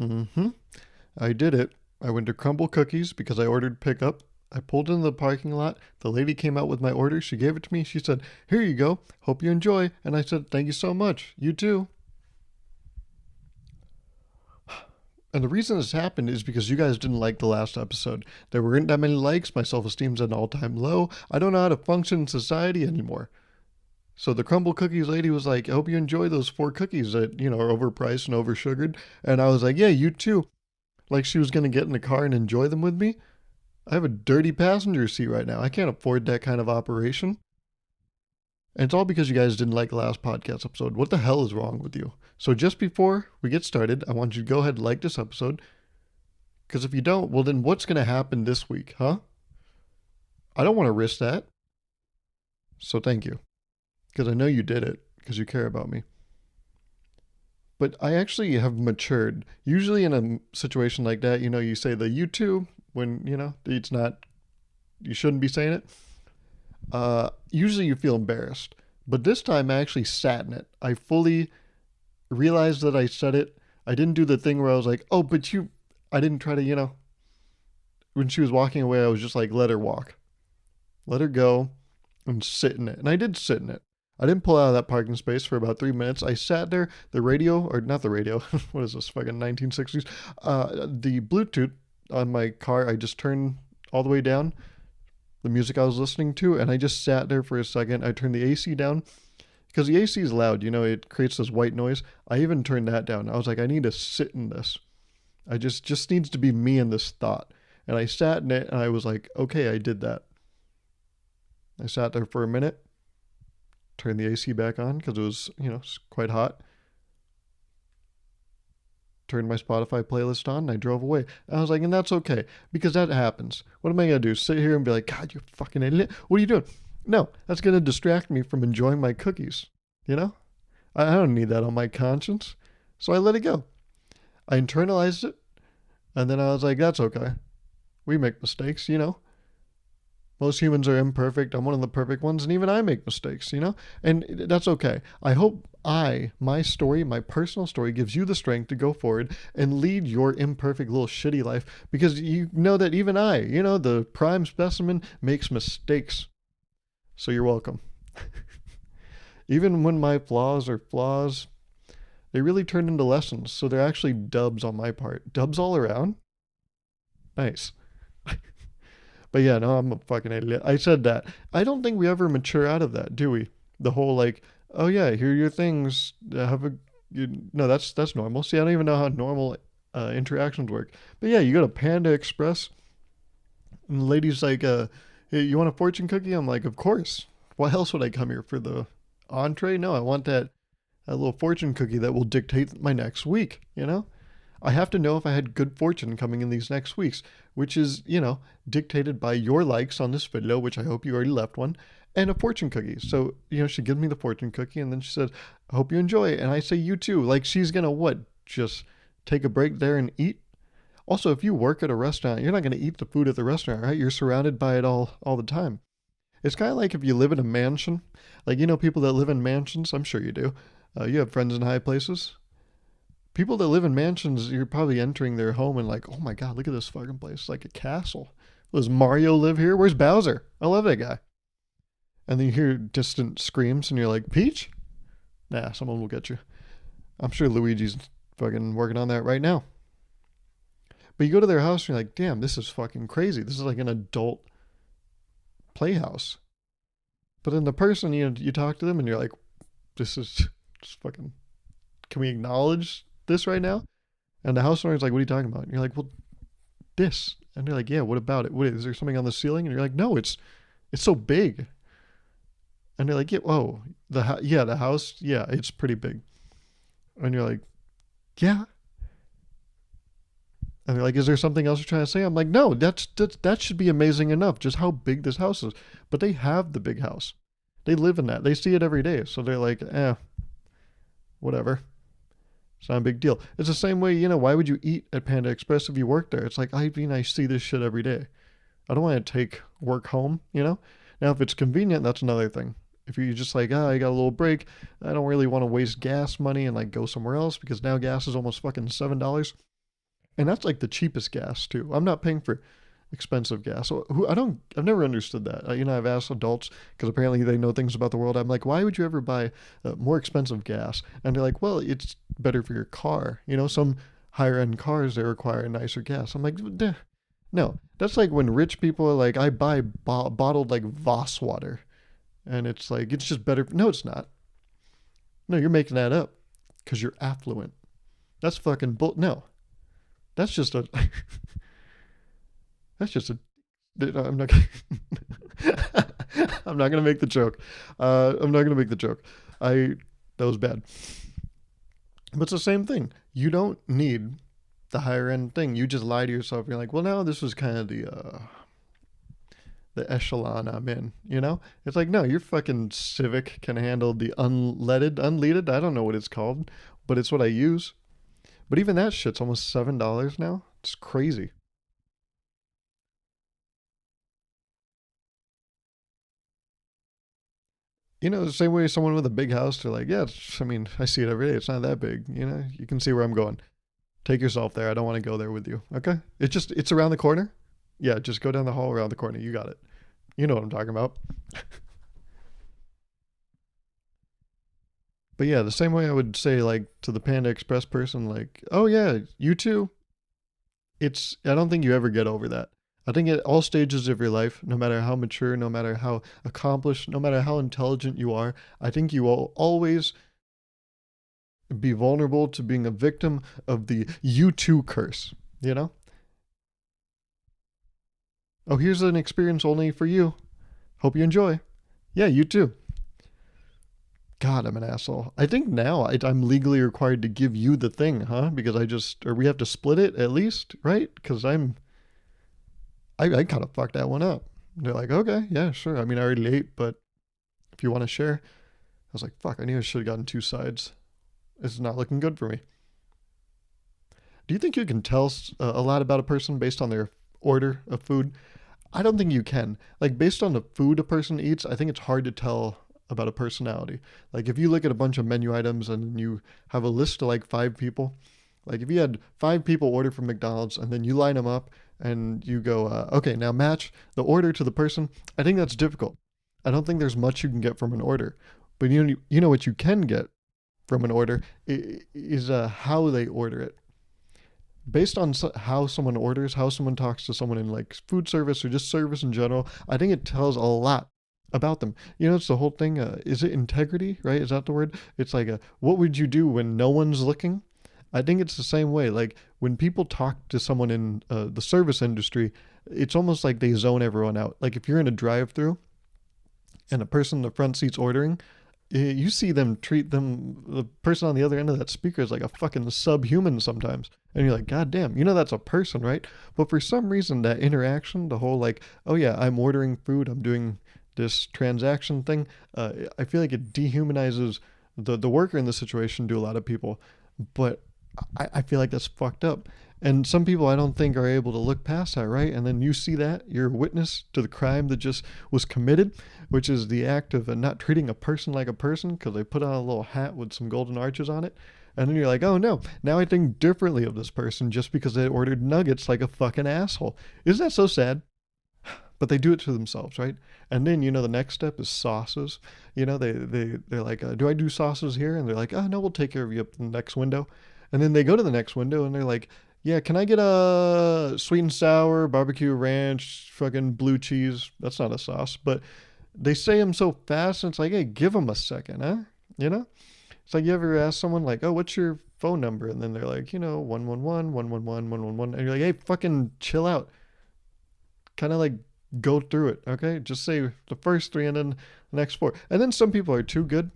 Mm-hmm. I did it. I went to Crumble Cookies because I ordered pickup. I pulled into the parking lot. The lady came out with my order. She gave it to me. She said, "Here you go. Hope you enjoy." And I said, "Thank you so much. You too." And the reason this happened is because you guys didn't like the last episode. There weren't that many likes. My self esteem's at an all time low. I don't know how to function in society anymore. So the Crumble Cookies lady was like, "I hope you enjoy those four cookies that, are overpriced and oversugared." And I was like, "Yeah, you too." Like she was going to get in the car and enjoy them with me. I have a dirty passenger seat right now. I can't afford that kind of operation. And it's all because you guys didn't like the last podcast episode. What the hell is wrong with you? So just before we get started, I want you to go ahead and like this episode. Because if you don't, well then what's going to happen this week, huh? I don't want to risk that. So thank you. Because I know you did it. Because you care about me. But I actually have matured. Usually in a situation like that, you say the you too when, it's not, you shouldn't be saying it. Usually you feel embarrassed. But this time I actually sat in it. I fully realized that I said it. I didn't do the thing where I was like, "Oh, but I didn't try to, when she was walking away, I was just like, let her walk. Let her go and sit in it. And I did sit in it. I didn't pull out of that parking space for about 3 minutes. I sat there, the radio, or not the radio, what is this, fucking 1960s? The Bluetooth on my car, I just turned all the way down, the music I was listening to, and I just sat there for a second. I turned the AC down, because the AC is loud, it creates this white noise. I even turned that down. I was like, I need to sit in this. I just needs to be me in this thought. And I sat in it, and I was like, okay, I did that. I sat there for a minute. Turned the AC back on because it was, quite hot. Turned my Spotify playlist on and I drove away. And I was like, and that's okay because that happens. What am I going to do? Sit here and be like, "God, you fucking idiot. What are you doing?" No, that's going to distract me from enjoying my cookies. I don't need that on my conscience. So I let it go. I internalized it. And then I was like, that's okay. We make mistakes. Most humans are imperfect. I'm one of the perfect ones, and even I make mistakes, and that's okay. I hope my story, my personal story, gives you the strength to go forward and lead your imperfect little shitty life, because you know that even I, the prime specimen, makes mistakes. So you're welcome. Even when my flaws are flaws, they really turn into lessons. So they're actually dubs on my part. Dubs all around. Nice. But yeah, no, I'm a fucking idiot. I said that. I don't think we ever mature out of that, do we? The whole like, "Oh yeah, here are your things. No, that's normal." See, I don't even know how normal interactions work. But yeah, you go to Panda Express, and the lady's like, "Hey, you want a fortune cookie?" I'm like, "Of course. Why else would I come here for the entree? No, I want that little fortune cookie that will dictate my next week. I have to know if I had good fortune coming in these next weeks, which is, dictated by your likes on this video, which I hope you already left one, and a fortune cookie." So, she gives me the fortune cookie, and then she said, "I hope you enjoy it." And I say, "You too." Like, she's gonna what? Just take a break there and eat? Also, if you work at a restaurant, you're not gonna eat the food at the restaurant, right? You're surrounded by it all the time. It's kind of like if you live in a mansion. Like, people that live in mansions, I'm sure you do. You have friends in high places. People that live in mansions, you're probably entering their home and like, "Oh my God, look at this fucking place. It's like a castle. Does Mario live here? Where's Bowser? I love that guy." And then you hear distant screams and you're like, "Peach?" Nah, someone will get you. I'm sure Luigi's fucking working on that right now. But you go to their house and you're like, "Damn, this is fucking crazy. This is like an adult playhouse." But then the person, you talk to them and you're like, "This is just fucking, can we acknowledge this right now?" And the house owner's like, "What are you talking about?" And you're like, "Well, this." And they're like, "Yeah, what about it? What is there something on the ceiling?" And you're like, "No, it's so big." And they're like, "Yeah, oh, the house, yeah, it's pretty big." And you're like, "Yeah." And they're like, "Is there something else you're trying to say?" I'm like, "No, that should be amazing enough, just how big this house is." But they have the big house. They live in that. They see it every day. So they're like, whatever. It's not a big deal. It's the same way, why would you eat at Panda Express if you work there? It's like, I see this shit every day. I don't want to take work home, Now, if it's convenient, that's another thing. If you're just like, I got a little break, I don't really want to waste gas money and like go somewhere else because now gas is almost fucking $7. And that's like the cheapest gas too. I'm not paying for expensive gas. So I've never understood that. I've asked adults because apparently they know things about the world. I'm like, why would you ever buy more expensive gas? And they're like, well, it's better for your car. Some higher end cars, they require nicer gas. I'm like, "Duh." No, that's like when rich people are like, I buy bottled like Voss water. And it's like, it's just better. No, it's not. No, you're making that up because you're affluent. That's fucking bull. No, that's just a, that's just a I'm not. I'm not gonna make the joke. I'm not gonna make the joke. I That was bad. But it's the same thing. You don't need the higher end thing. You just lie to yourself. You're like, well, now this was kind of the echelon I'm in. It's like, no, your fucking Civic can handle the unleaded. I don't know what it's called, but it's what I use. But even that shit's almost $7 now. It's crazy. The same way someone with a big house, they're like, yeah, I mean, I see it every day. It's not that big. You can see where I'm going. Take yourself there. I don't want to go there with you. Okay? It's around the corner. Yeah, just go down the hall around the corner. You got it. You know what I'm talking about. But yeah, the same way I would say, like, to the Panda Express person, like, oh yeah, you too. I don't think you ever get over that. I think at all stages of your life, no matter how mature, no matter how accomplished, no matter how intelligent you are, I think you will always be vulnerable to being a victim of the you too curse, you know? Oh, here's an experience only for you. Hope you enjoy. Yeah, you too. God, I'm an asshole. I think now I'm legally required to give you the thing, huh? Because or we have to split it at least, right? Because I kind of fucked that one up. They're like, okay, yeah, sure. I mean, I already ate, but if you want to share, I was like, fuck, I knew I should have gotten two sides. This is not looking good for me. Do you think you can tell a lot about a person based on their order of food? I don't think you can. Like, based on the food a person eats, I think it's hard to tell about a personality. Like, if you look at a bunch of menu items and you have a list of like five people, like if you had five people order from McDonald's and then you line them up and you go, okay, now match the order to the person, I think that's difficult. I don't think there's much you can get from an order. But you know what you can get from an order is how they order it. Based on how someone orders, how someone talks to someone in like food service or just service in general, I think it tells a lot about them. It's the whole thing. Is it integrity, right? Is that the word? It's like, what would you do when no one's looking? I think it's the same way. Like when people talk to someone in the service industry, it's almost like they zone everyone out. Like if you're in a drive-through and a person in the front seat's ordering, you see them treat the person on the other end of that speaker is like a fucking subhuman sometimes. And you're like, God damn, that's a person, right? But for some reason, that interaction, the whole like, oh yeah, I'm ordering food, I'm doing this transaction thing, I feel like it dehumanizes the worker in the situation to a lot of people. But I feel like that's fucked up. And some people I don't think are able to look past that, right? And then you see that, you're a witness to the crime that just was committed, which is the act of not treating a person like a person because they put on a little hat with some golden arches on it. And then you're like, oh no, now I think differently of this person just because they ordered nuggets like a fucking asshole. Isn't that so sad? But they do it to themselves, right? And then, the next step is sauces. They're like, do I do sauces here? And they're like, oh no, we'll take care of you up in the next window. And then they go to the next window and they're like, yeah, can I get a sweet and sour, barbecue ranch, fucking blue cheese? That's not a sauce, but they say them so fast, and it's like, hey, give them a second, huh? You know? It's like you ever ask someone, like, oh, what's your phone number? And then they're like, 111, 111, 111. And you're like, hey, fucking chill out. Kind of like go through it, okay? Just say the first three and then the next four. And then some people are too good,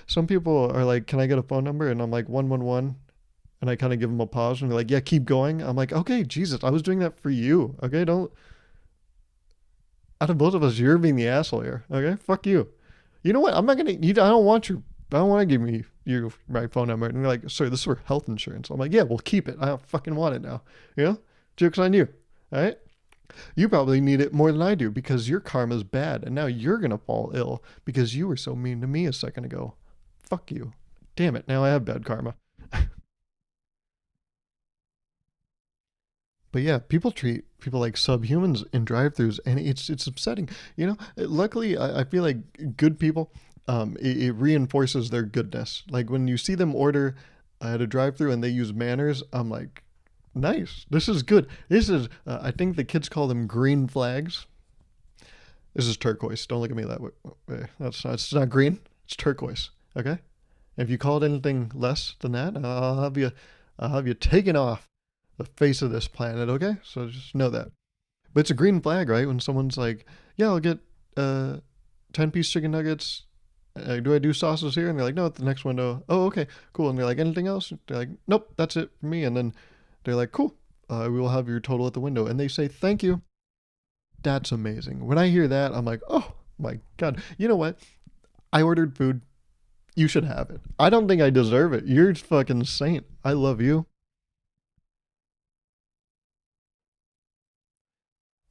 Some people are like, can I get a phone number? And I'm like, 111. And I kind of give them a pause and they're like, yeah, keep going. I'm like, okay, Jesus, I was doing that for you. Okay, don't. Out of both of us, you're being the asshole here. Okay, fuck you. You know what? I'm not gonna. I don't want your. I don't want to give me your my phone number. And they're like, sorry, this is for health insurance. I'm like, yeah, well, keep it. I don't fucking want it now. Joke's on you. All right. You probably need it more than I do because your karma's bad, and now you're gonna fall ill because you were so mean to me a second ago. Fuck you. Damn it. Now I have bad karma. But yeah, people treat people like subhumans in drive-throughs, and it's upsetting. You know, luckily, I feel like good people, it reinforces their goodness. Like when you see them order at a drive-through and they use manners, I'm like, nice. This is good. This is, I think the kids call them green flags. This is turquoise. Don't look at me that way. That's not, it's not green. It's turquoise. Okay. If you call it anything less than that, I'll have you taken off the face of this planet. Okay. So just know that. But it's a green flag, right? When someone's like, "Yeah, I'll get 10-piece chicken nuggets. Do I do sauces here?" And they're like, "No, at the next window." Oh, okay, cool. And they're like, "Anything else?" They're like, "Nope, that's it for me." And then they're like, "Cool. We will have your total at the window." And they say, "Thank you." That's amazing. When I hear that, I'm like, "Oh my god!" You know what? I ordered food. You should have it. I don't think I deserve it. You're a fucking saint. I love you.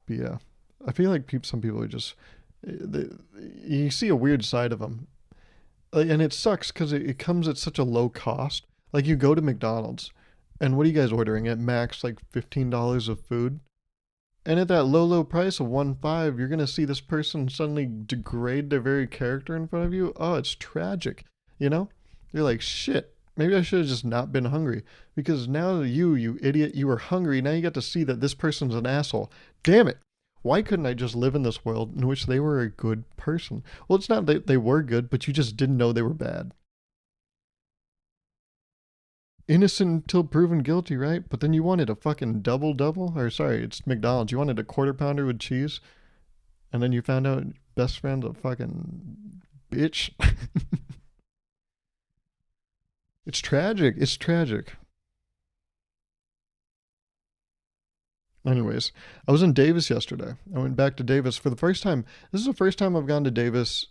But yeah, I feel like some people are just they, you see a weird side of them, like, and it sucks because it comes at such a low cost. Like you go to McDonald's, and what are you guys ordering at max like $15 of food? And at that low price of 1.5, you're gonna see this person suddenly degrade their very character in front of you. Oh, it's tragic. You know? You're like, shit. Maybe I should have just not been hungry. Because now you idiot, you were hungry. Now you get to see that this person's an asshole. Damn it. Why couldn't I just live in this world in which they were a good person? Well, it's not that they were good, but you just didn't know they were bad. Innocent until proven guilty, right? But then you wanted a fucking double? Or sorry, it's McDonald's. You wanted a quarter pounder with cheese, and then you found out best friend's a fucking bitch. It's tragic. It's tragic. Anyways, I was in Davis yesterday. I went back to Davis for the first time. This is the first time I've gone to Davis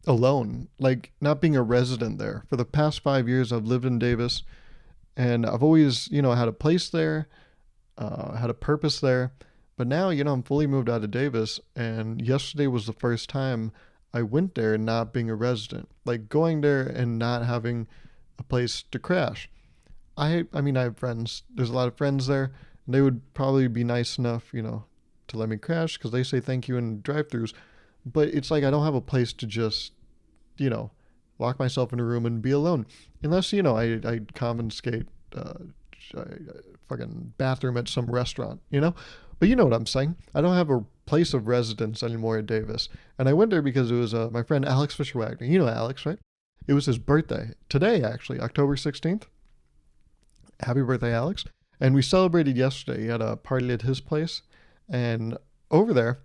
alone, like not being a resident there. For the past 5 years, I've lived in Davis, and I've always, had a place there, had a purpose there. But now, I'm fully moved out of Davis, and yesterday was the first time I went there not being a resident, like going there and not having a place to crash. I mean, I have friends. There's a lot of friends there. And they would probably be nice enough, to let me crash because they say thank you in drive-throughs. But it's like I don't have a place to just, you know, lock myself in a room and be alone. Unless, I confiscate a fucking bathroom at some restaurant. But you know what I'm saying. I don't have a place of residence anymore at Davis. And I went there because it was my friend Alex Fisher Wagner. You know Alex, right? It was his birthday. Today, actually, October 16th. Happy birthday, Alex. And we celebrated yesterday. He had a party at his place. And over there,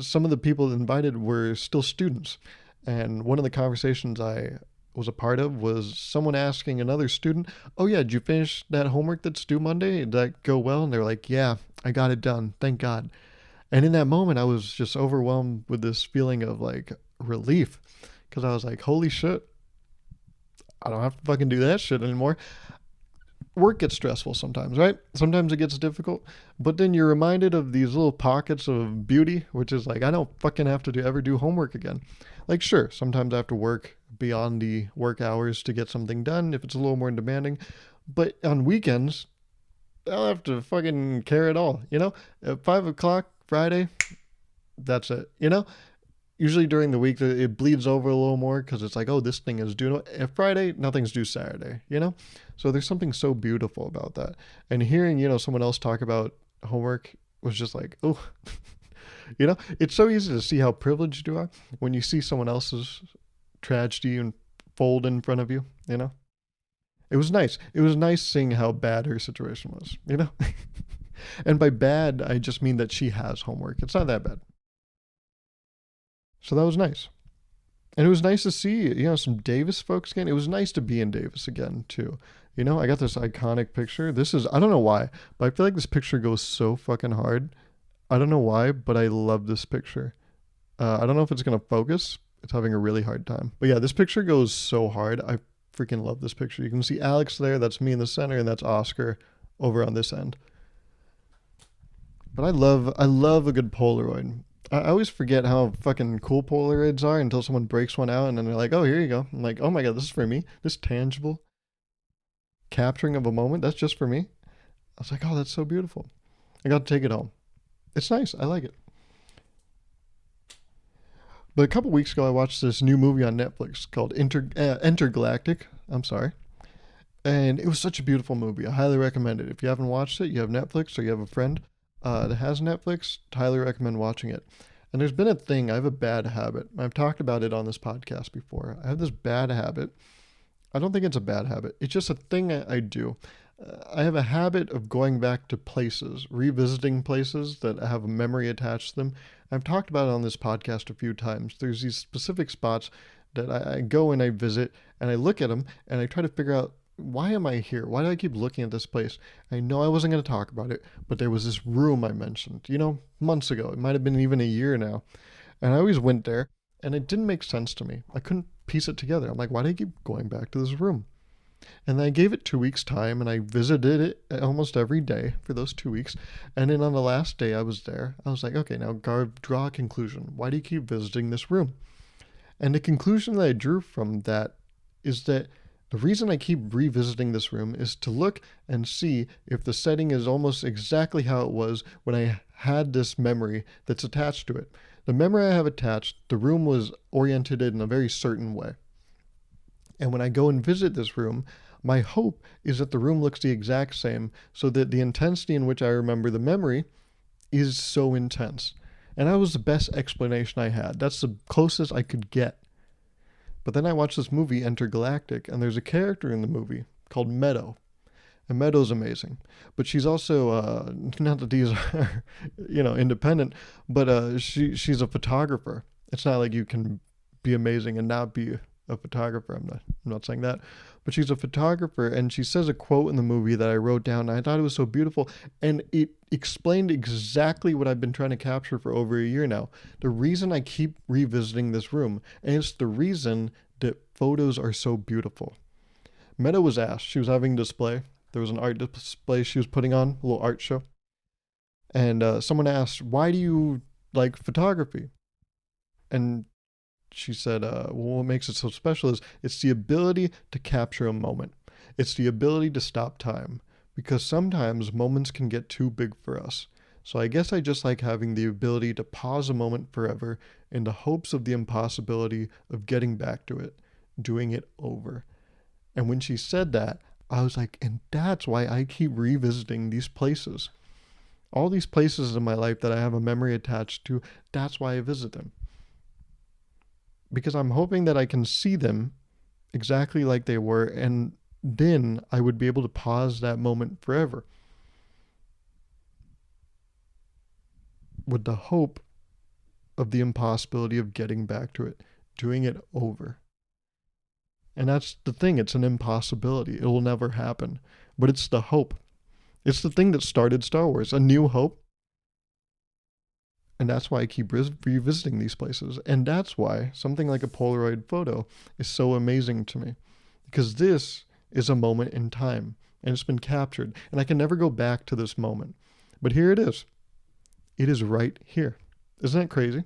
some of the people invited were still students. And one of the conversations I was a part of was someone asking another student, "Oh yeah, did you finish that homework that's due Monday? Did that go well?" And they're like, "Yeah, I got it done. Thank God." And in that moment, I was just overwhelmed with this feeling of like relief because I was like, holy shit, I don't have to fucking do that shit anymore. Work gets stressful sometimes, right? Sometimes it gets difficult, but then you're reminded of these little pockets of beauty, which is like, I don't fucking have to ever do homework again. Like, sure, sometimes I have to work beyond the work hours to get something done if it's a little more demanding, but on weekends, I don't have to fucking care at all. At 5 o'clock Friday, that's it. Usually during the week, it bleeds over a little more because it's like, oh, this thing is due. If Friday, nothing's due Saturday. So there's something so beautiful about that. And hearing, someone else talk about homework was just like, oh, it's so easy to see how privileged you are when you see someone else's tragedy unfold in front of you. It was nice. It was nice seeing how bad her situation was. And by bad, I just mean that she has homework. It's not that bad. So that was nice. And it was nice to see, some Davis folks again. It was nice to be in Davis again, too. I got this iconic picture. I don't know why, but I feel like this picture goes so fucking hard. I don't know why, but I love this picture. I don't know if it's going to focus. It's having a really hard time. But yeah, this picture goes so hard. I freaking love this picture. You can see Alex there. That's me in the center, and that's Oscar over on this end. But I love a good Polaroid. I always forget how fucking cool Polaroids are until someone breaks one out and then they're like, oh, here you go. I'm like, oh my God, this is for me. This tangible capturing of a moment, that's just for me. I was like, oh, that's so beautiful. I got to take it home. It's nice. I like it. But a couple weeks ago, I watched this new movie on Netflix called Entergalactic. I'm sorry. And it was such a beautiful movie. I highly recommend it. If you haven't watched it, you have Netflix or you have a friend that has Netflix, highly recommend watching it. And there's been a thing, I have a bad habit. I've talked about it on this podcast before. I have this bad habit. I don't think it's a bad habit. It's just a thing I do. I have a habit of going back to places, revisiting places that have a memory attached to them. I've talked about it on this podcast a few times. There's these specific spots that I go and I visit and I look at them and I try to figure out, why am I here? Why do I keep looking at this place? I know I wasn't going to talk about it, but there was this room I mentioned, months ago. It might have been even a year now. And I always went there and it didn't make sense to me. I couldn't piece it together. I'm like, why do I keep going back to this room? And then I gave it 2 weeks' time and I visited it almost every day for those 2 weeks. And then on the last day I was there, I was like, okay, now Gauruv, draw a conclusion. Why do you keep visiting this room? And the conclusion that I drew from that is that the reason I keep revisiting this room is to look and see if the setting is almost exactly how it was when I had this memory that's attached to it. The memory I have attached, the room was oriented in a very certain way. And when I go and visit this room, my hope is that the room looks the exact same so that the intensity in which I remember the memory is so intense. And that was the best explanation I had. That's the closest I could get. But then I watched this movie, Entergalactic, and there's a character in the movie called Meadow. And Meadow's amazing. But she's also, not that these are, independent, but she's a photographer. It's not like you can be amazing and not be a photographer. I'm not saying that. But she's a photographer, and she says a quote in the movie that I wrote down, and I thought it was so beautiful, and it explained exactly what I've been trying to capture for over a year now. The reason I keep revisiting this room, and it's the reason that photos are so beautiful. Meadow was asked, she was having a display. There was an art display she was putting on, a little art show. And someone asked, why do you like photography? And she said, well, what makes it so special is it's the ability to capture a moment. It's the ability to stop time, because sometimes moments can get too big for us. So I guess I just like having the ability to pause a moment forever in the hopes of the impossibility of getting back to it, doing it over. And when she said that, I was like, and that's why I keep revisiting these places. All these places in my life that I have a memory attached to, that's why I visit them. Because I'm hoping that I can see them exactly like they were, and then I would be able to pause that moment forever. With the hope of the impossibility of getting back to it, doing it over. And that's the thing, it's an impossibility. It will never happen. But it's the hope. It's the thing that started Star Wars, a new hope. And that's why I keep revisiting these places. And that's why something like a Polaroid photo is so amazing to me. Because this is a moment in time, and it's been captured. And I can never go back to this moment. But here it is. It is right here. Isn't that crazy?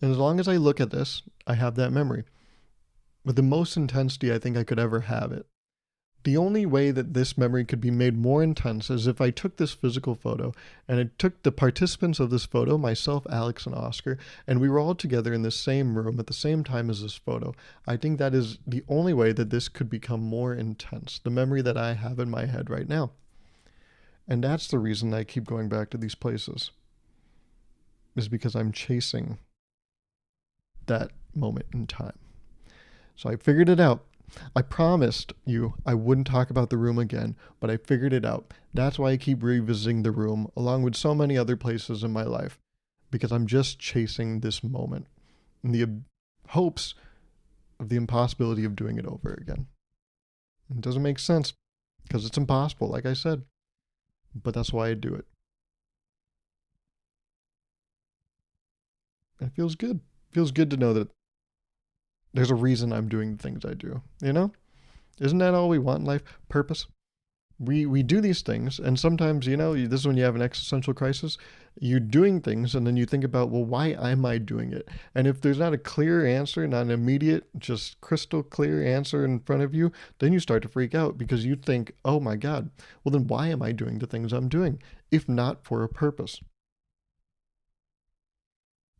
And as long as I look at this, I have that memory. With the most intensity I think I could ever have it. The only way that this memory could be made more intense is if I took this physical photo and I took the participants of this photo, myself, Alex, and Oscar, and we were all together in the same room at the same time as this photo. I think that is the only way that this could become more intense, the memory that I have in my head right now. And that's the reason I keep going back to these places, is because I'm chasing that moment in time. So I figured it out. I promised you I wouldn't talk about the room again, but I figured it out. That's why I keep revisiting the room, along with so many other places in my life, because I'm just chasing this moment in the hopes of the impossibility of doing it over again. It doesn't make sense, because it's impossible, like I said, but that's why I do it. And it feels good. It feels good to know that there's a reason I'm doing the things I do, you know? Isn't that all we want in life? Purpose? We do these things, and sometimes, this is when you have an existential crisis. You're doing things, and then you think about, well, why am I doing it? And if there's not a clear answer, not an immediate, just crystal clear answer in front of you, then you start to freak out because you think, oh my God, well, then why am I doing the things I'm doing, if not for a purpose?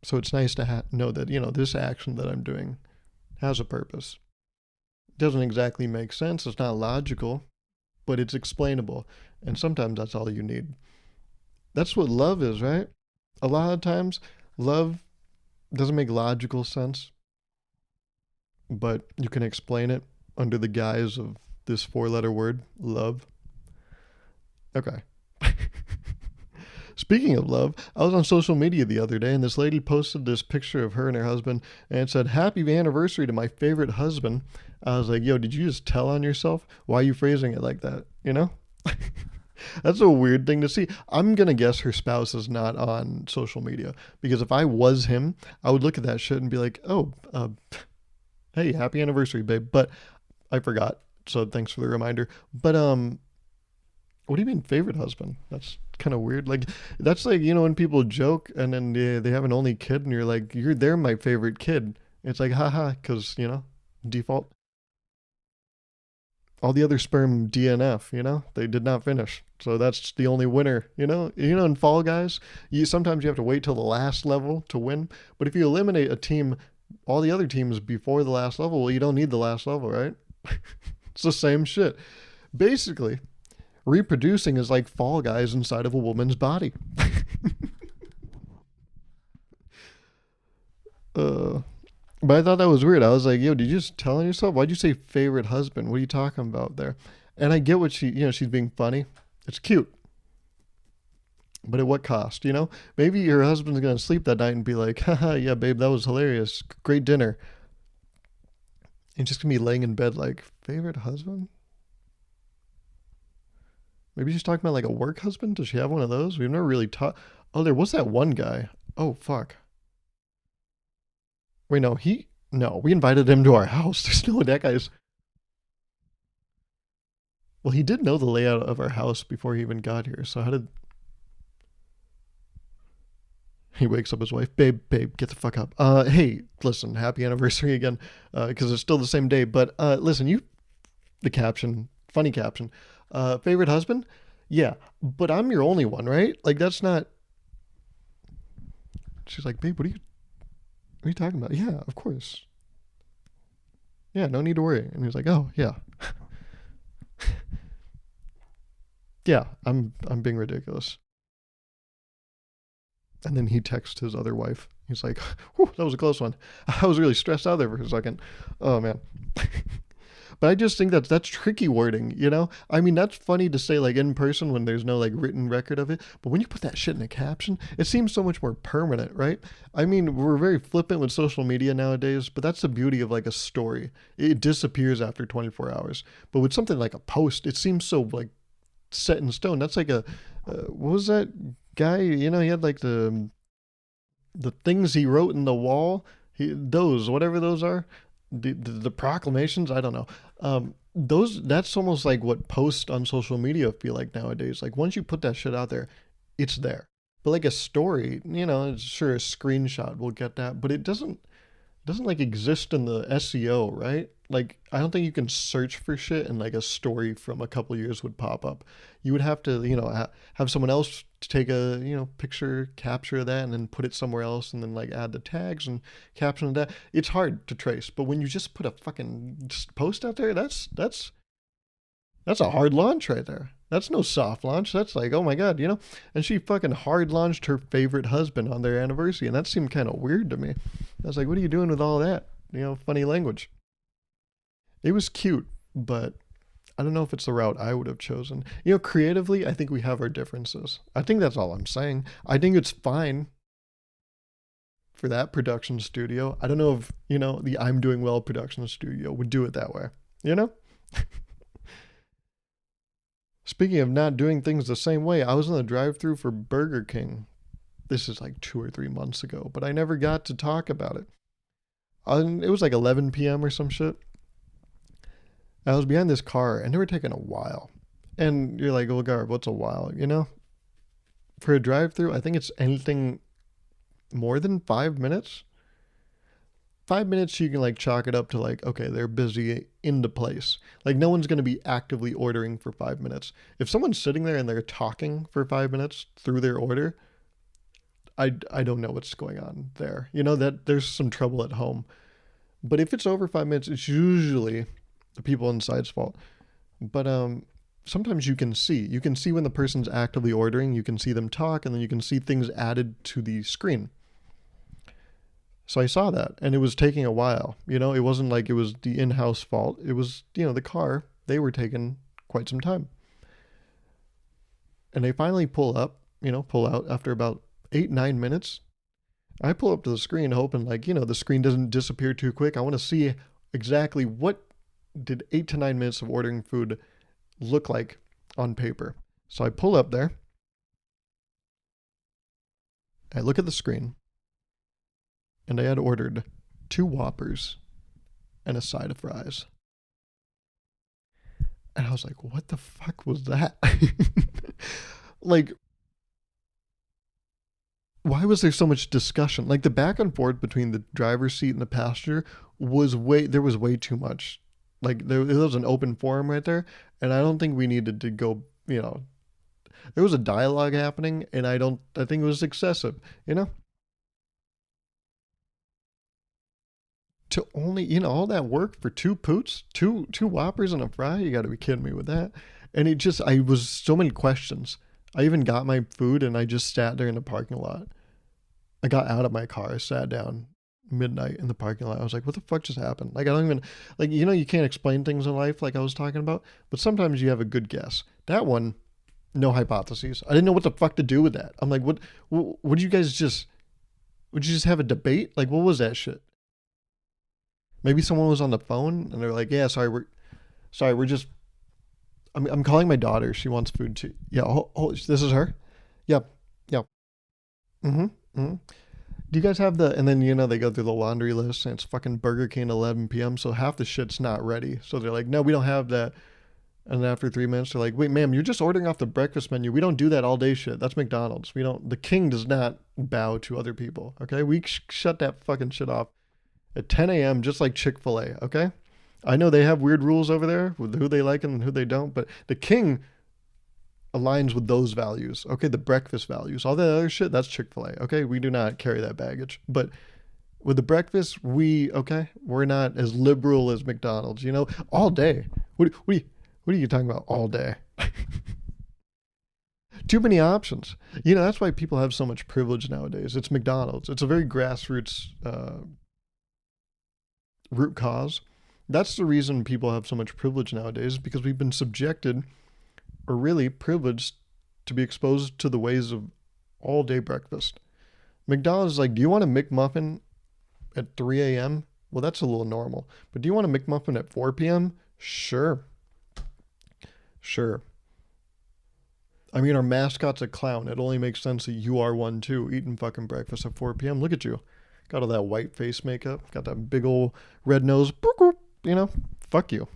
So it's nice to know that, this action that I'm doing has a purpose. It doesn't exactly make sense, it's not logical, but it's explainable. And sometimes that's all you need. That's what love is, right? A lot of times, love doesn't make logical sense, but you can explain it under the guise of this 4-letter word, love. Okay. Speaking of love, I was on social media the other day and this lady posted this picture of her and her husband and it said, "Happy anniversary to my favorite husband." I was like, yo, did you just tell on yourself? Why are you phrasing it like that? That's a weird thing to see. I'm going to guess her spouse is not on social media because if I was him, I would look at that shit and be like, oh, hey, happy anniversary, babe. But I forgot. So thanks for the reminder. But, what do you mean favorite husband? That's kind of weird. Like, that's like, when people joke and then they have an only kid and you're like, they're my favorite kid. It's like, haha, because, default. All the other sperm DNF, they did not finish. So that's the only winner, in Fall Guys, sometimes you have to wait till the last level to win. But if you eliminate a team, all the other teams before the last level, well, you don't need the last level, right? It's the same shit. Basically, reproducing is like Fall Guys inside of a woman's body. But I thought that was weird. I was like, yo, did you just tell on yourself? Why'd you say favorite husband? What are you talking about there? And I get what she's being funny. It's cute. But at what cost, Maybe your husband's going to sleep that night and be like, haha, yeah, babe, that was hilarious. Great dinner. And just going to be laying in bed like, favorite husband? Maybe she's talking about like a work husband. Does she have one of those? We've never really talked. Oh, there was that one guy. Oh, fuck. Wait, no, we invited him to our house. There's no, that guy's. Well, he did know the layout of our house before he even got here. So how did. He wakes up his wife, babe, get the fuck up. Hey, listen, happy anniversary again, because it's still the same day. But listen, the caption, funny caption. Favorite husband? Yeah, but I'm your only one, right? Like, that's not. She's like, babe, what are you talking about? Yeah, of course. Yeah, no need to worry. And he's like, oh, yeah. Yeah, I'm being ridiculous. And then he texts his other wife. He's like, whew, that was a close one. I was really stressed out there for a second. Oh, man. But I just think that's tricky wording, I mean, that's funny to say like in person when there's no like written record of it. But when you put that shit in a caption, it seems so much more permanent, right? I mean, we're very flippant with social media nowadays, but that's the beauty of like a story. It disappears after 24 hours. But with something like a post, it seems so like set in stone. That's like what was that guy? He had like the things he wrote in the wall. Whatever those are. The proclamations, I don't know. That's almost like what posts on social media feel like nowadays. Like once you put that shit out there, it's there. But like a story, it's sure a screenshot will get that, but it doesn't like exist in the SEO, right? Like I don't think you can search for shit and like a story from a couple years would pop up. You would have to, have someone else take a, picture capture of that and then put it somewhere else and then like add the tags and caption that. It's hard to trace, but when you just put a fucking post out there, that's a hard launch right there. That's no soft launch. That's like, oh my God, And she fucking hard launched her favorite husband on their anniversary, and that seemed kind of weird to me. I was like, what are you doing with all that? Funny language. It was cute, but I don't know if it's the route I would have chosen. Creatively, I think we have our differences. I think that's all I'm saying. I think it's fine for that production studio. I don't know if, the I'm Doing Well production studio would do it that way, Speaking of not doing things the same way, I was in the drive-thru for Burger King. This is like 2 or 3 months ago, but I never got to talk about it. It was like 11 p.m. or some shit. I was behind this car, and they were taking a while. And you're like, well, Garb, what's a while? For a drive-through, I think it's anything more than 5 minutes. 5 minutes, you can like chalk it up to like, okay, they're busy into place. Like, no one's going to be actively ordering for 5 minutes. If someone's sitting there and they're talking for 5 minutes through their order, I don't know what's going on there. That there's some trouble at home. But if it's over 5 minutes, it's usually the people inside's fault. But sometimes you can see when the person's actively ordering. You can see them talk, and then you can see things added to the screen. So I saw that, and it was taking a while. It wasn't like it was the in-house fault. It was, the car. They were taking quite some time. And they finally pull out after about 8-9 minutes. I pull up to the screen hoping like, the screen doesn't disappear too quick. I want to see exactly what did 8 to 9 minutes of ordering food look like on paper. So I pull up there. I look at the screen, and I had ordered 2 Whoppers and a side of fries. And I was like, what the fuck was that? Like, why was there so much discussion? Like, the back and forth between the driver's seat and the passenger there was way too much. Like, there was an open forum right there, and I don't think we needed to go, there was a dialogue happening, and I think it was excessive, to only, all that work for 2 Poots, two Whoppers and a fry. You got to be kidding me with that. And I was so many questions. I even got my food and I just sat there in the parking lot. I got out of my car, I sat down midnight in the parking lot. I was like, what the fuck just happened? Like, I don't even, like, you can't explain things in life like I was talking about, but sometimes you have a good guess. That one, no hypotheses. I didn't know what the fuck to do with that. I'm like, what did you guys would you just have a debate? Like, what was that shit? Maybe someone was on the phone and they're like, yeah, we're just, I'm calling my daughter. She wants food too. Yeah. This is her. Yep. Yep. Mm-hmm. Mm-hmm. Do you guys have and then, they go through the laundry list and it's fucking Burger King 11 p.m. So half the shit's not ready. So they're like, no, we don't have that. And after 3 minutes, they're like, wait, ma'am, you're just ordering off the breakfast menu. We don't do that all day shit. That's McDonald's. The king does not bow to other people. Okay. We shut that fucking shit off at 10 a.m. just like Chick-fil-A. Okay. I know they have weird rules over there with who they like and who they don't, but the king aligns with those values. Okay, the breakfast values. All that other shit, that's Chick-fil-A. Okay, we do not carry that baggage. But with the breakfast, we're not as liberal as McDonald's, all day. What are you talking about all day? Too many options. That's why people have so much privilege nowadays. It's McDonald's. It's a very grassroots root cause. That's the reason people have so much privilege nowadays, because we've been subjected, or really privileged, to be exposed to the ways of all day breakfast. McDonald's is like, do you want a McMuffin at 3 a.m.? Well, that's a little normal. But do you want a McMuffin at 4 p.m.? Sure. I mean, our mascot's a clown. It only makes sense that you are one too, eating fucking breakfast at 4 p.m. Look at you. Got all that white face makeup. Got that big old red nose. Fuck you.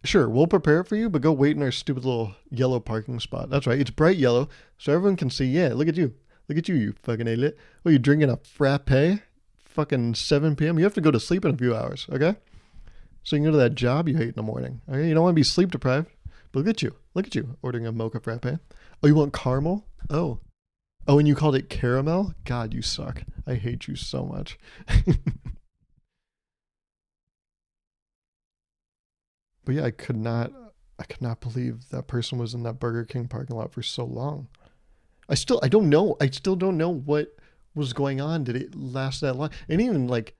Sure, we'll prepare it for you, but go wait in our stupid little yellow parking spot. That's right, it's bright yellow, so everyone can see, yeah, look at you. Look at you, you fucking idiot. What, are you drinking a frappe? Fucking 7 p.m.? You have to go to sleep in a few hours, okay? So you can go to that job you hate in the morning, okay? You don't want to be sleep deprived. But look at you, ordering a mocha frappe. Oh, you want caramel? Oh, and you called it caramel? God, you suck. I hate you so much. But yeah, I could not believe that person was in that Burger King parking lot for so long. I don't know. I still don't know what was going on. Did it last that long? And even like,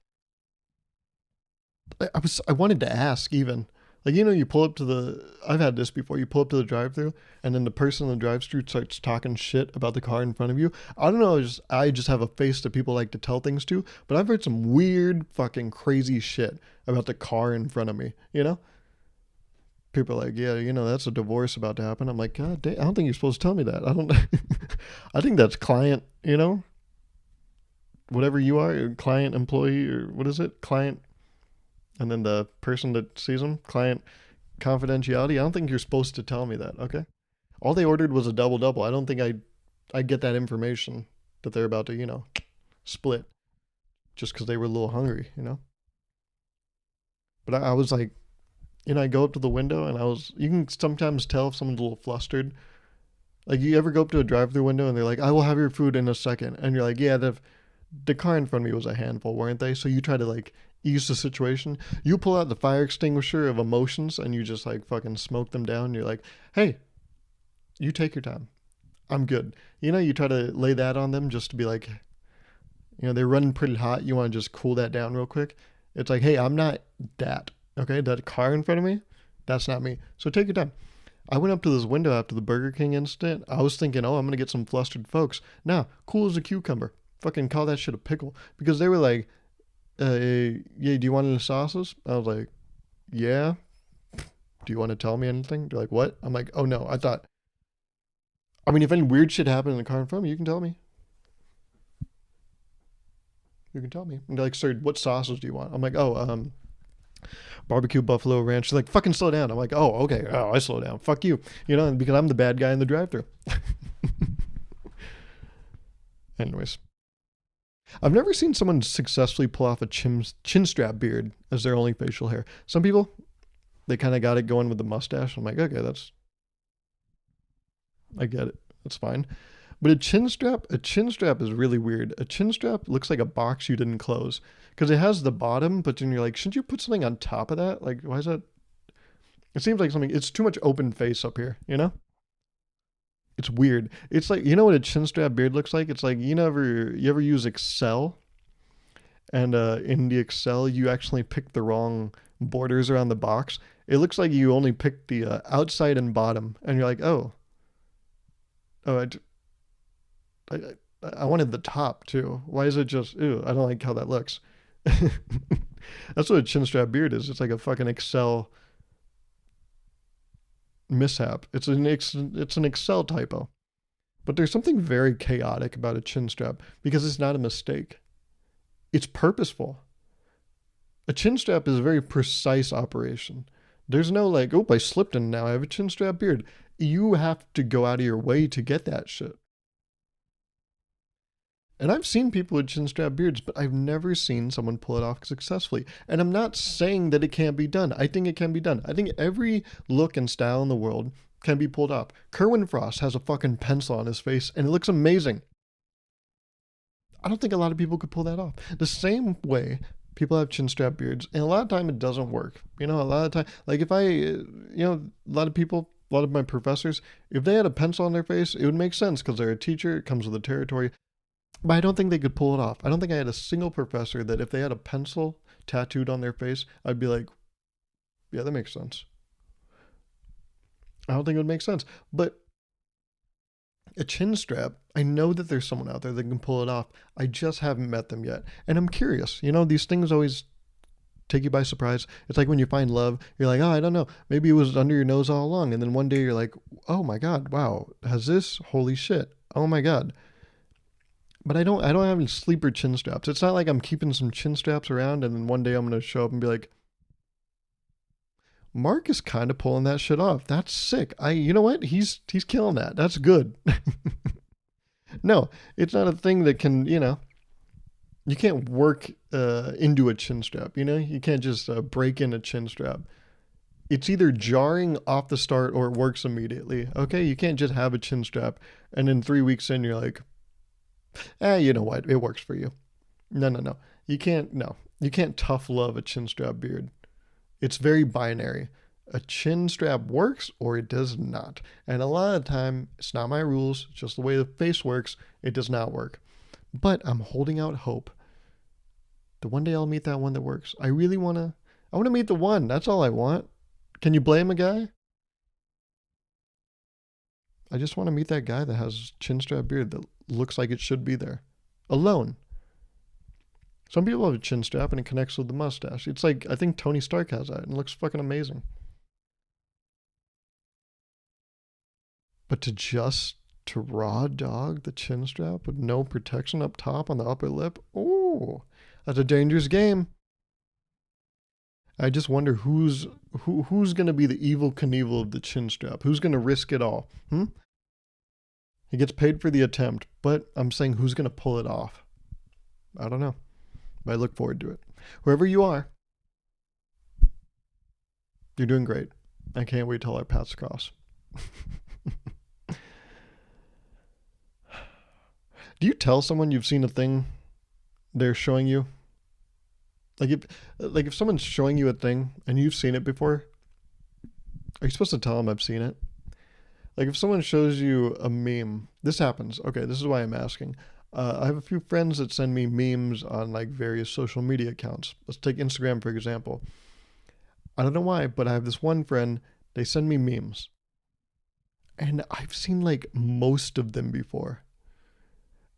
I wanted to ask even. Like, you pull up to I've had this before. You pull up to the drive-thru, and then the person in the drive-thru starts talking shit about the car in front of you. I don't know. I just have a face that people like to tell things to. But I've heard some weird, fucking crazy shit about the car in front of me. People are like, yeah, that's a divorce about to happen. I'm like, God damn, I don't think you're supposed to tell me that. I don't. I think that's client. Whatever you are, client, employee, or what is it? Client. And then the person that sees them, client, confidentiality. I don't think you're supposed to tell me that. Okay. All they ordered was a double double. I don't think I get that information that they're about to split just because they were a little hungry. But I was like, I go up to the window and you can sometimes tell if someone's a little flustered. Like, you ever go up to a drive-thru window and they're like, "I will have your food in a second," and you're like, "Yeah, the car in front of me was a handful, weren't they?" So you try to like ease the situation. You pull out the fire extinguisher of emotions and you just like fucking smoke them down. You're like, "Hey, you take your time. I'm good." You try to lay that on them just to be like, they're running pretty hot. You want to just cool that down real quick. It's like, "Hey, I'm not that. Okay, that car in front of me, that's not me. So take your time." I went up to this window after the Burger King incident. I was thinking, "Oh, I'm gonna get some flustered folks." Nah, cool as a cucumber. Fucking call that shit a pickle. Because they were like, "Yeah, do you want any sauces?" I was like, "Yeah." "Do you want to tell me anything?" They're like, "What?" I'm like, "Oh no, I mean, if any weird shit happened in the car in front of me, you can tell me. You can tell me." And they're like, "Sir, what sauces do you want?" I'm like, "Oh, barbecue buffalo ranch." She's like, "Fucking slow down." I'm like, "Oh, okay. Oh, I slow down. Fuck you." Because I'm the bad guy in the drive-thru. Anyways, I've never seen someone successfully pull off a chin strap beard as their only facial hair. Some people, they kind of got it going with the mustache. I'm like, okay, I get it. That's fine. But a chin strap is really weird. A chin strap looks like a box you didn't close because it has the bottom, but then you're like, shouldn't you put something on top of that? Like, why is that? It seems like it's too much open face up here. It's weird. It's like, what a chin strap beard looks like? It's like, you ever use Excel, and in the Excel you actually pick the wrong borders around the box. It looks like you only picked the outside and bottom, and you're like, oh, I, I wanted the top too. Why is it just, ew, I don't like how that looks. That's what a chin strap beard is. It's like a fucking Excel mishap. It's an Excel typo. But there's something very chaotic about a chin strap because it's not a mistake. It's purposeful. A chin strap is a very precise operation. There's no like, "Oh, I slipped and now I have a chin strap beard." You have to go out of your way to get that shit. And I've seen people with chin strap beards, but I've never seen someone pull it off successfully. And I'm not saying that it can't be done. I think it can be done. I think every look and style in the world can be pulled off. Kerwin Frost has a fucking pencil on his face and it looks amazing. I don't think a lot of people could pull that off. The same way people have chin strap beards, and a lot of time it doesn't work. A lot of time, like if a lot of people, a lot of my professors, if they had a pencil on their face, it would make sense because they're a teacher. It comes with the territory. But I don't think they could pull it off. I don't think I had a single professor that if they had a pencil tattooed on their face, I'd be like, "Yeah, that makes sense." I don't think it would make sense. But a chin strap, I know that there's someone out there that can pull it off. I just haven't met them yet. And I'm curious. These things always take you by surprise. It's like when you find love, you're like, "Oh, I don't know. Maybe it was under your nose all along." And then one day you're like, "Oh my God, wow. Has this? Holy shit. Oh my God." But I don't have any sleeper chin straps. It's not like I'm keeping some chin straps around and then one day I'm gonna show up and be like, "Mark is kind of pulling that shit off. That's sick. You know what? He's killing that. That's good." No, it's not a thing that can, you can't work into a chin strap, You can't just break in a chin strap. It's either jarring off the start or it works immediately. Okay, you can't just have a chin strap and then 3 weeks in you're like, you know what? It works for you. No, no, no. You can't, no. You can't tough love a chin strap beard. It's very binary. A chin strap works or it does not. And a lot of the time, it's not my rules. It's just the way the face works. It does not work. But I'm holding out hope that one day I'll meet that one that works. I want to meet the one. That's all I want. Can you blame a guy? I just want to meet that guy that has chin strap beard that looks like it should be there. Alone. Some people have a chin strap and it connects with the mustache. It's like, I think Tony Stark has that and it looks fucking amazing. But to raw dog the chin strap with no protection up top on the upper lip, oh, that's a dangerous game. I just wonder who's gonna be the evil Knievel of the chin strap? Who's gonna risk it all? Hmm? He gets paid for the attempt, but I'm saying who's gonna pull it off? I don't know. But I look forward to it. Wherever you are, you're doing great. I can't wait till our paths cross. Do you tell someone you've seen a thing they're showing you? Like if someone's showing you a thing and you've seen it before, are you supposed to tell them I've seen it? Like if someone shows you a meme, this happens. Okay, this is why I'm asking. I have a few friends that send me memes on like various social media accounts. Let's take Instagram for example. I don't know why, but I have this one friend. They send me memes, and I've seen like most of them before.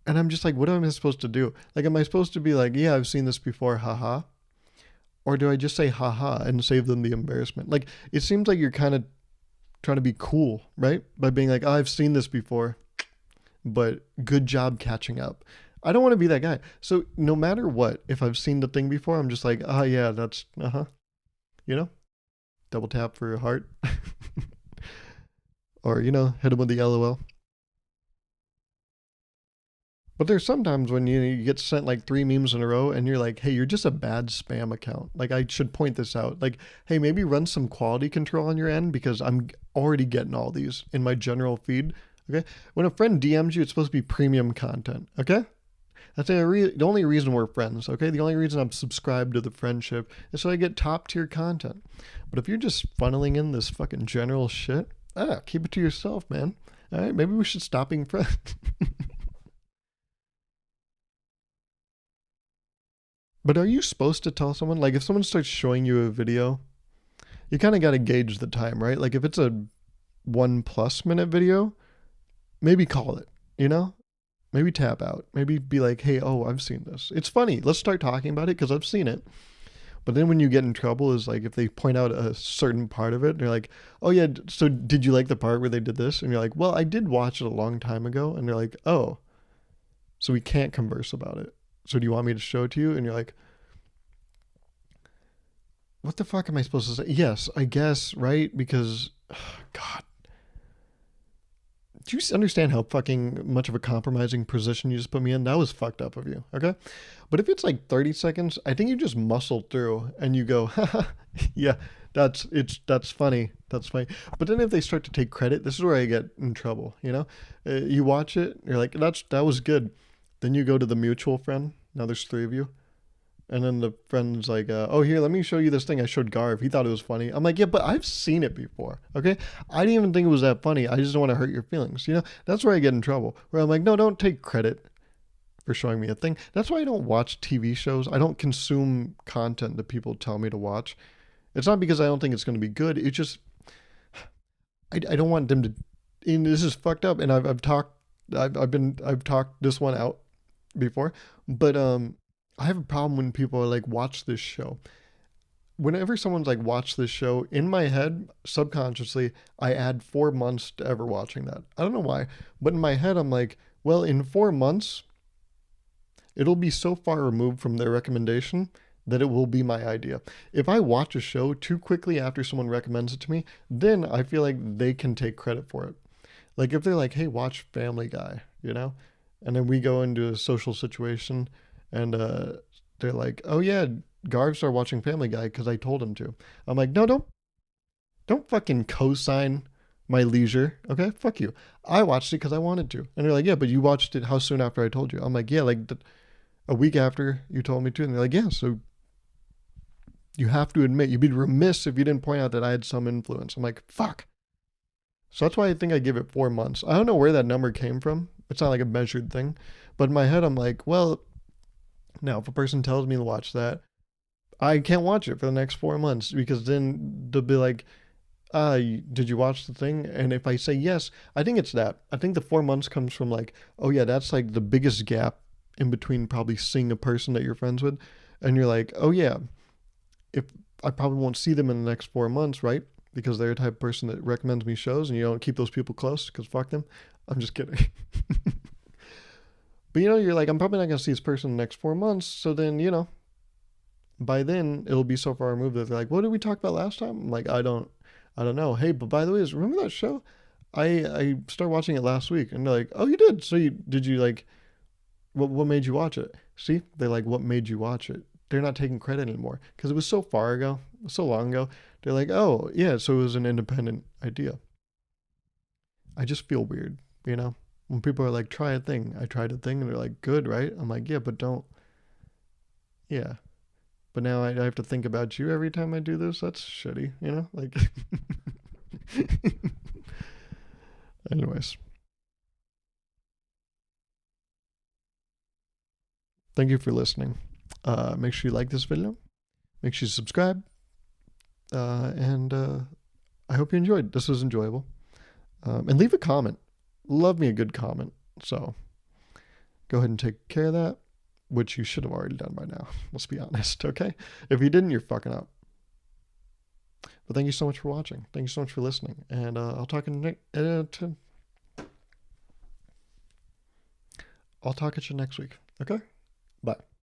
And I'm just like, what am I supposed to do? Like, am I supposed to be like, yeah, I've seen this before, haha? Or do I just say haha and save them the embarrassment? Like, it seems like you're kind of trying to be cool, right? By being like, oh, I've seen this before, but good job catching up. I don't want to be that guy. So no matter what, if I've seen the thing before, I'm just like, oh yeah, that's you know, double tap for a heart, or hit him with the LOL. But there's sometimes when you get sent like three memes in a row and you're like, hey, you're just a bad spam account. Like, I should point this out. Like, hey, maybe run some quality control on your end because I'm already getting all these in my general feed. Okay. When a friend DMs you, it's supposed to be premium content. Okay. That's the only reason we're friends. Okay. The only reason I'm subscribed to the friendship is so I get top tier content. But if you're just funneling in this fucking general shit, keep it to yourself, man. All right. Maybe we should stop being friends. But are you supposed to tell someone? Like, if someone starts showing you a video, you kind of got to gauge the time, right? Like, if it's a 1+ minute video, maybe call it, you know? Maybe tap out. Maybe be like, hey, oh, I've seen this. It's funny. Let's start talking about it because I've seen it. But then when you get in trouble is like if they point out a certain part of it, and they're like, oh, yeah, so did you like the part where they did this? And you're like, well, I did watch it a long time ago. And they're like, oh, so we can't converse about it. So do you want me to show it to you? And you're like, what the fuck am I supposed to say? Yes, I guess, right? Because, God, do you understand how fucking much of a compromising position you just put me in? That was fucked up of you, okay? But if it's like 30 seconds, I think you just muscle through and you go, haha, yeah, that's funny. That's funny. But then if they start to take credit, this is where I get in trouble, you know? You watch it, you're like, that was good. Then you go to the mutual friend. Now there's three of you. And then the friend's like, oh, here, let me show you this thing I showed Gauruv. He thought it was funny. I'm like, yeah, but I've seen it before, okay? I didn't even think it was that funny. I just don't want to hurt your feelings, you know? That's where I get in trouble, where I'm like, no, don't take credit for showing me a thing. That's why I don't watch TV shows. I don't consume content that people tell me to watch. It's not because I don't think it's going to be good. It's just, I don't want them to, and this is fucked up. And I've talked this one out before, but, I have a problem when people are like, watch this show. Whenever someone's like, watch this show, in my head, subconsciously, I add 4 months to ever watching that. I don't know why, but in my head, I'm like, well, in 4 months, it'll be so far removed from their recommendation that it will be my idea. If I watch a show too quickly after someone recommends it to me, then I feel like they can take credit for it. Like if they're like, hey, watch Family Guy, you know? And then we go into a social situation and they're like, oh yeah, Garv started watching Family Guy because I told him to. I'm like, no, don't fucking co-sign my leisure, okay? Fuck you. I watched it because I wanted to. And they're like, yeah, but you watched it how soon after I told you? I'm like, yeah, like a week after you told me to. And they're like, yeah, so you have to admit, you'd be remiss if you didn't point out that I had some influence. I'm like, fuck. So that's why I think I give it 4 months. I don't know where that number came from. It's not like a measured thing. But in my head, I'm like, well, now, if a person tells me to watch that, I can't watch it for the next 4 months because then they'll be like, did you watch the thing? And if I say yes, I think it's that. I think the 4 months comes from like, oh yeah, that's like the biggest gap in between probably seeing a person that you're friends with. And you're like, oh yeah, if I probably won't see them in the next 4 months, right? Because they're the type of person that recommends me shows and you don't keep those people close because fuck them. I'm just kidding. But you're like, I'm probably not going to see this person in the next 4 months. So then, By then it'll be so far removed that they're like, what did we talk about last time? I'm like, I don't know. Hey, but by the way, remember that show? I started watching it last week, and they're like, oh, you did. So you like what made you watch it? See, they're like, what made you watch it? They're not taking credit anymore because it was so far ago, so long ago. They're like, oh yeah, so it was an independent idea. I just feel weird, you know. When people are like, try a thing, I tried a thing, and they're like, good, right? I'm like, yeah, but don't, yeah. But now I have to think about you every time I do this. That's shitty, you know? Like, anyways, thank you for listening. Make sure you like this video. Make sure you subscribe. And I hope you enjoyed. This was enjoyable. And leave a comment. Love me a good comment. So go ahead and take care of that, which you should have already done by now. Let's be honest, okay? If you didn't, you're fucking up. But thank you so much for watching. Thank you so much for listening. And I'll talk at you next week. Okay? Bye.